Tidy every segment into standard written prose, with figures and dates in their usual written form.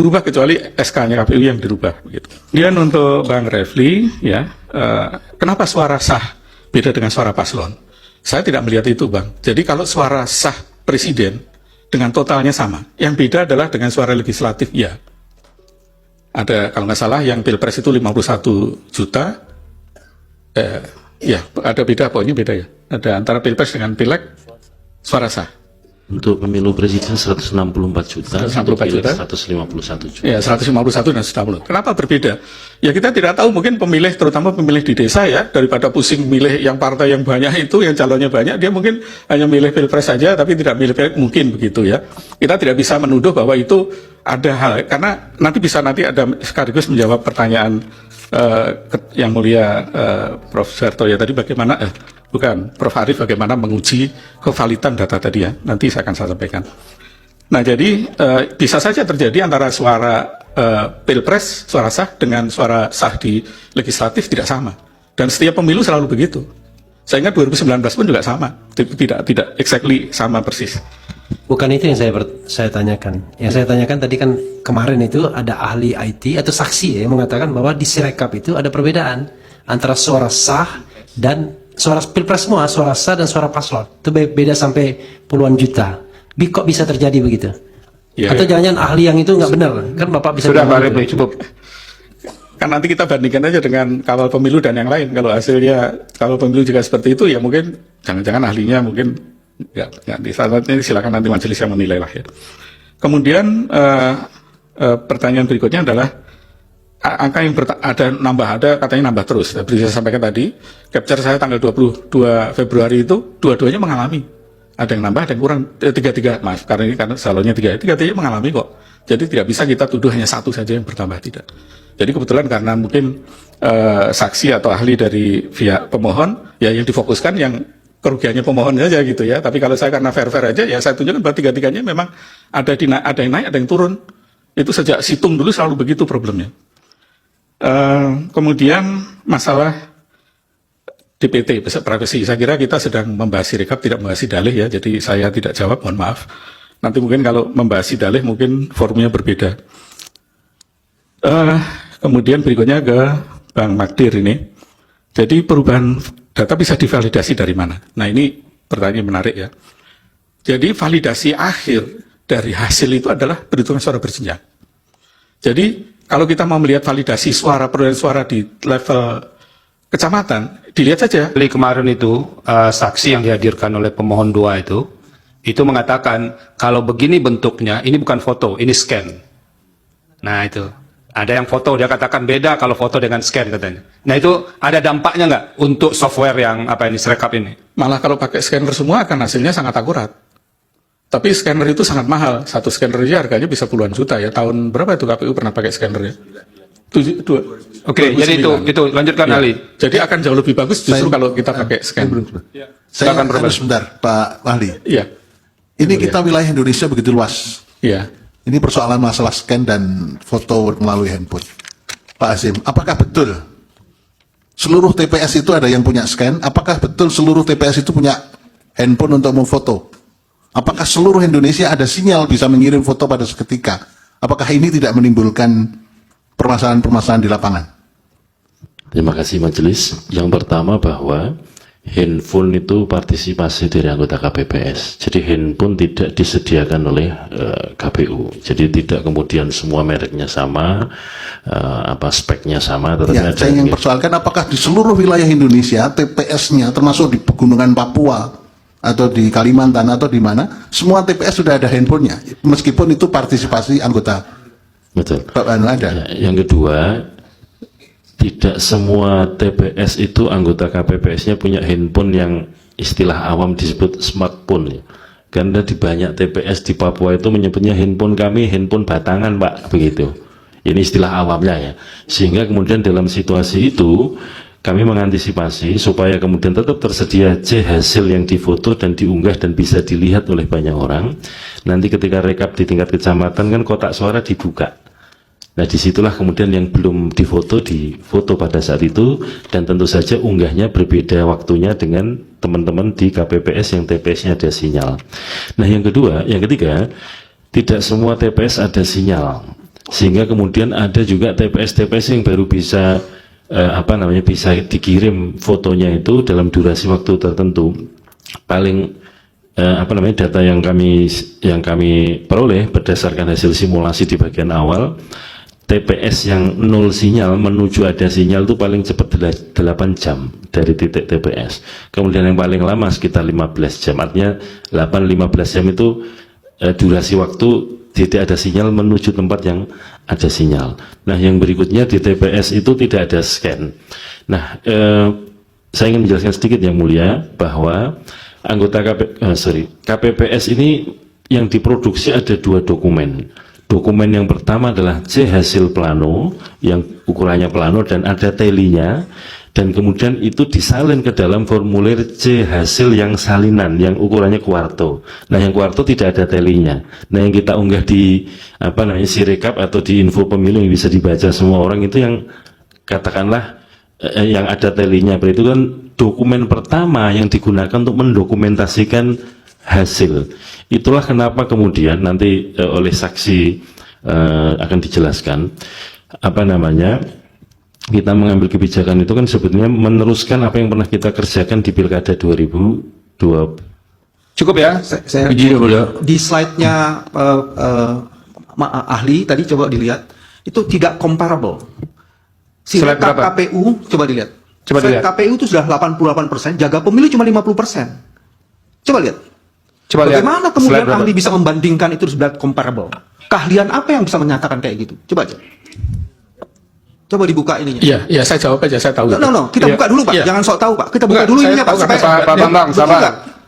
berubah kecuali SK-nya KPU yang dirubah. Begitu. Kemudian untuk Bang Refli, ya, kenapa suara sah beda dengan suara paslon? Saya tidak melihat itu, Bang. Jadi kalau suara sah presiden dengan totalnya sama, yang beda adalah dengan suara legislatif, ya. Ada, kalau nggak salah, yang Pilpres itu 51 juta, ya, ada beda, pokoknya beda ya. Ada antara Pilpres dengan Pileg, suara sah. Untuk pemilu presiden 164 juta, 164 juta, 151 juta. Ya, 151 dan 160. Kenapa berbeda? Ya kita tidak tahu, mungkin pemilih, terutama pemilih di desa ya, daripada pusing milih yang partai yang banyak itu, yang calonnya banyak, dia mungkin hanya milih Pilpres saja, tapi tidak milih Pileg, mungkin begitu ya. Kita tidak bisa menuduh bahwa itu ada hal, karena nanti ada sekaligus menjawab pertanyaan yang mulia Prof. Suharto ya tadi, bagaimana Prof. Arief bagaimana menguji kevalidan data tadi ya, nanti saya akan sampaikan. Nah jadi bisa saja terjadi antara suara Pilpres, suara sah dengan suara sah di legislatif tidak sama, dan setiap pemilu selalu begitu. Saya ingat 2019 pun juga sama, tidak exactly sama persis. Bukan itu yang saya tanyakan. Yang saya tanyakan tadi kan kemarin itu ada ahli IT atau saksi ya, yang mengatakan bahwa di Sirekap itu ada perbedaan antara suara sah dan suara Pilpres semua, suara sah dan suara paslon. Itu beda sampai puluhan juta. Kok bisa terjadi begitu? Ya, atau jangan-jangan ahli yang itu nggak benar? Kan Bapak bisa... Sudah Pak Refli, cukup. Kan nanti kita bandingkan aja dengan kawal pemilu dan yang lain. Kalau hasilnya, kalau pemilu juga seperti itu, ya mungkin jangan-jangan ahlinya mungkin nggak di saatnya, silakan nanti majelis yang menilai lah ya. Kemudian pertanyaan berikutnya adalah angka yang ada katanya nambah terus. Seperti saya sampaikan tadi, capture saya tanggal 22 Februari itu dua-duanya mengalami. Ada yang nambah, ada yang kurang, tiga, maaf, karena salonnya tiga mengalami kok. Jadi tidak bisa kita tuduh hanya satu saja yang bertambah, tidak. Jadi kebetulan karena mungkin saksi atau ahli dari pihak pemohon, ya yang difokuskan yang kerugiannya pemohon saja gitu ya. Tapi kalau saya karena fair-fair aja, ya saya tunjukkan bahwa tiga-tiganya memang ada yang naik, ada yang turun. Itu sejak situng dulu selalu begitu problemnya. Kemudian masalah DPT, privacy. Saya kira kita sedang membahas Sirekap, tidak membahas dalih ya, jadi saya tidak jawab, mohon maaf. Nanti mungkin kalau membahas dalih mungkin forumnya berbeda. Kemudian berikutnya ke Bang Magdir ini. Jadi perubahan data bisa divalidasi dari mana? Nah ini pertanyaan menarik ya. Jadi validasi akhir dari hasil itu adalah perhitungan suara berjenjang. Jadi kalau kita mau melihat validasi suara, perolehan suara di level kecamatan, dilihat saja. Jadi kemarin itu saksi yang dihadirkan oleh pemohon 2 itu mengatakan kalau begini bentuknya, ini bukan foto, ini scan. Nah itu, ada yang foto, dia katakan beda kalau foto dengan scan katanya. Nah itu ada dampaknya nggak untuk software yang Sirekap ini? Malah kalau pakai scanner semua akan hasilnya sangat akurat. Tapi scanner itu sangat mahal, satu scanner aja harganya bisa puluhan juta ya. Tahun berapa itu KPU pernah pakai scanner ya? Oke, jadi itu lanjutkan ya. Ali. Jadi akan jauh lebih bagus justru kalau kita pakai scanner. Saya harus sebentar Pak Ahli. Iya. Ini kita wilayah Indonesia begitu luas. Iya. Ini persoalan masalah scan dan foto melalui handphone. Pak Azim, apakah betul seluruh TPS itu ada yang punya scan? Apakah betul seluruh TPS itu punya handphone untuk memfoto? Apakah seluruh Indonesia ada sinyal bisa mengirim foto pada seketika? Apakah ini tidak menimbulkan permasalahan-permasalahan di lapangan? Terima kasih majelis. Yang pertama bahwa handphone itu partisipasi dari anggota KPPS. Jadi handphone tidak disediakan oleh KPU. Jadi tidak kemudian semua mereknya sama, speknya sama. Ya, saya ingin persoalkan apakah di seluruh wilayah Indonesia TPS-nya termasuk di pegunungan Papua atau di Kalimantan atau di mana semua TPS sudah ada handphonenya, meskipun itu partisipasi anggota. Betul. Ada. Yang kedua, tidak semua TPS itu anggota KPPS-nya punya handphone yang istilah awam disebut smartphone. Karena di banyak TPS di Papua itu menyebutnya handphone kami, handphone batangan Pak, begitu. Ini istilah awamnya ya. Sehingga kemudian dalam situasi itu, kami mengantisipasi supaya kemudian tetap tersedia hasil yang difoto dan diunggah dan bisa dilihat oleh banyak orang. Nanti ketika rekap di tingkat kecamatan kan kotak suara dibuka. Nah disitulah kemudian yang belum difoto pada saat itu, dan tentu saja unggahnya berbeda waktunya dengan teman-teman di KPPS yang TPS-nya ada sinyal. Nah yang ketiga, tidak semua TPS ada sinyal. Sehingga kemudian ada juga TPS yang baru bisa bisa dikirim fotonya itu dalam durasi waktu tertentu. Paling data yang kami peroleh berdasarkan hasil simulasi di bagian awal, TPS yang nol sinyal menuju ada sinyal itu paling cepat 8 jam dari titik TPS. Kemudian yang paling lama sekitar 15 jam. Artinya 8-15 jam itu durasi waktu tidak ada sinyal menuju tempat yang ada sinyal. Nah, yang berikutnya di TPS itu tidak ada scan. Nah, saya ingin menjelaskan sedikit yang mulia bahwa anggota KPPS ini yang diproduksi ada 2 dokumen. Dokumen yang pertama adalah C hasil plano yang ukurannya plano dan ada telinya, dan kemudian itu disalin ke dalam formulir C hasil yang salinan yang ukurannya kuarto. Nah, yang kuarto tidak ada telinya. Nah, yang kita unggah di Sirekap atau di info pemilu yang bisa dibaca semua orang itu yang katakanlah yang ada telinya. Berarti itu kan dokumen pertama yang digunakan untuk mendokumentasikan hasil. Itulah kenapa kemudian nanti oleh saksi akan dijelaskan kita mengambil kebijakan itu kan sebetulnya meneruskan apa yang pernah kita kerjakan di Pilkada 2020. Cukup ya? Saya di slide-nya ahli tadi coba dilihat, itu tidak comparable. Slide berapa? KPU coba dilihat. Coba dilihat. KPU itu sudah 88%, jaga pemilu cuma 50%. Coba lihat. Coba lihat. Bagaimana kemudian ahli bisa membandingkan itu sudah comparable? Keahlian apa yang bisa menyatakan kayak gitu? Coba aja. Coba dibuka ininya. Iya, saya jawab aja, saya tahu. No, kita buka dulu, Pak. Iya. Jangan sok tahu, Pak. Kita buka Enggak, dulu saya ininya, Pak. tahu, Supaya Pak Bambang, sabar.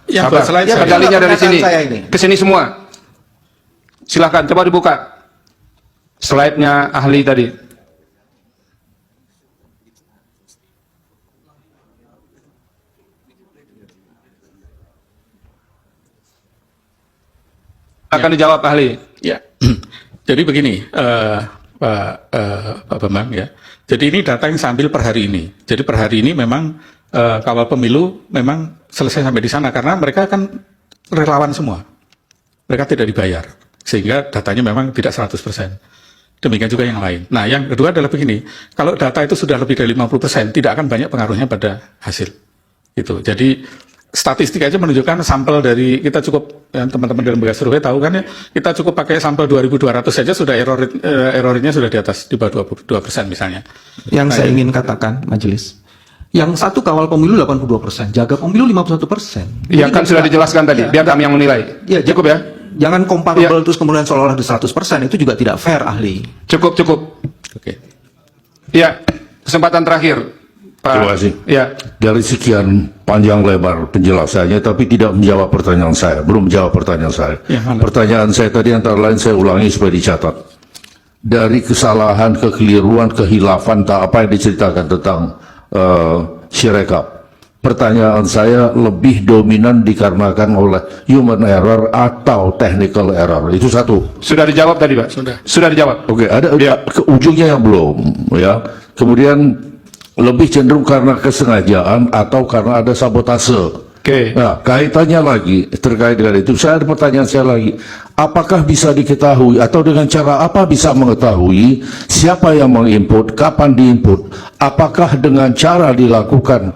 Yang Sabar. buat slide Ya, saya. Medalinya dari pernyataan sini. saya ini. Ke sini semua. Silahkan, coba dibuka. Slide-nya ahli tadi. Akan dijawab ahli. Ya, jadi begini, Pak Bambang ya. Jadi ini data yang saya ambil per hari ini. Jadi per hari ini memang kawal pemilu memang selesai sampai di sana karena mereka kan relawan semua. Mereka tidak dibayar sehingga datanya memang tidak 100%. Demikian juga yang lain. Nah, yang kedua adalah begini, kalau data itu sudah lebih dari 50%, tidak akan banyak pengaruhnya pada hasil. Gitu. Jadi statistik aja menunjukkan sampel dari kita cukup teman-teman dalam lembaga survei tahu kan ya, kita cukup pakai sampel 2.200 saja sudah errornya sudah di atas di bawah 22% misalnya. Yang saya ingin katakan, majelis, yang satu kawal pemilu 82%, jaga pemilu 51%. Iya kan sudah dijelaskan tadi, biar kami yang menilai. Ya, Cukup ya? Jangan comparable terus kemudian seolah-olah di 100%, itu juga tidak fair, ahli. Cukup. Oke. Iya, kesempatan terakhir. Pak. Terima kasih. Ya. Dari sekian panjang lebar penjelasannya, tapi tidak menjawab pertanyaan saya. Belum menjawab pertanyaan saya. Ya, mana? Pertanyaan saya tadi antara lain saya ulangi supaya dicatat. Dari kesalahan, kekeliruan, kehilafan, apa yang diceritakan tentang Sirekap. Pertanyaan saya lebih dominan dikarenakan oleh human error atau technical error. Itu satu. Sudah dijawab tadi, Pak? Sudah dijawab. Oke, ada ke ujungnya yang belum, ya. Kemudian lebih cenderung karena kesengajaan atau karena ada sabotase. Oke. Nah, kaitannya lagi terkait dengan itu, saya ada pertanyaan saya lagi. Apakah bisa diketahui atau dengan cara apa bisa mengetahui siapa yang menginput, kapan diinput? Apakah dengan cara dilakukan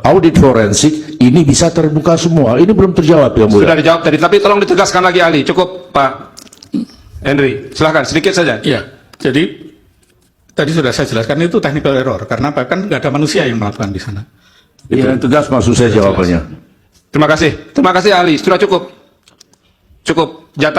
audit forensik ini bisa terbuka semua? Ini belum terjawab ya, Mulia. Sudah dijawab tadi, tapi tolong ditegaskan lagi ahli. Cukup, Pak Henry. Silahkan, sedikit saja. Iya. Jadi tadi sudah saya jelaskan itu technical error karena bahkan nggak ada manusia yang melakukan di sana. Yang tegas maksud saya jawabannya. Terima kasih ahli. Sudah cukup. Cukup. Jatah.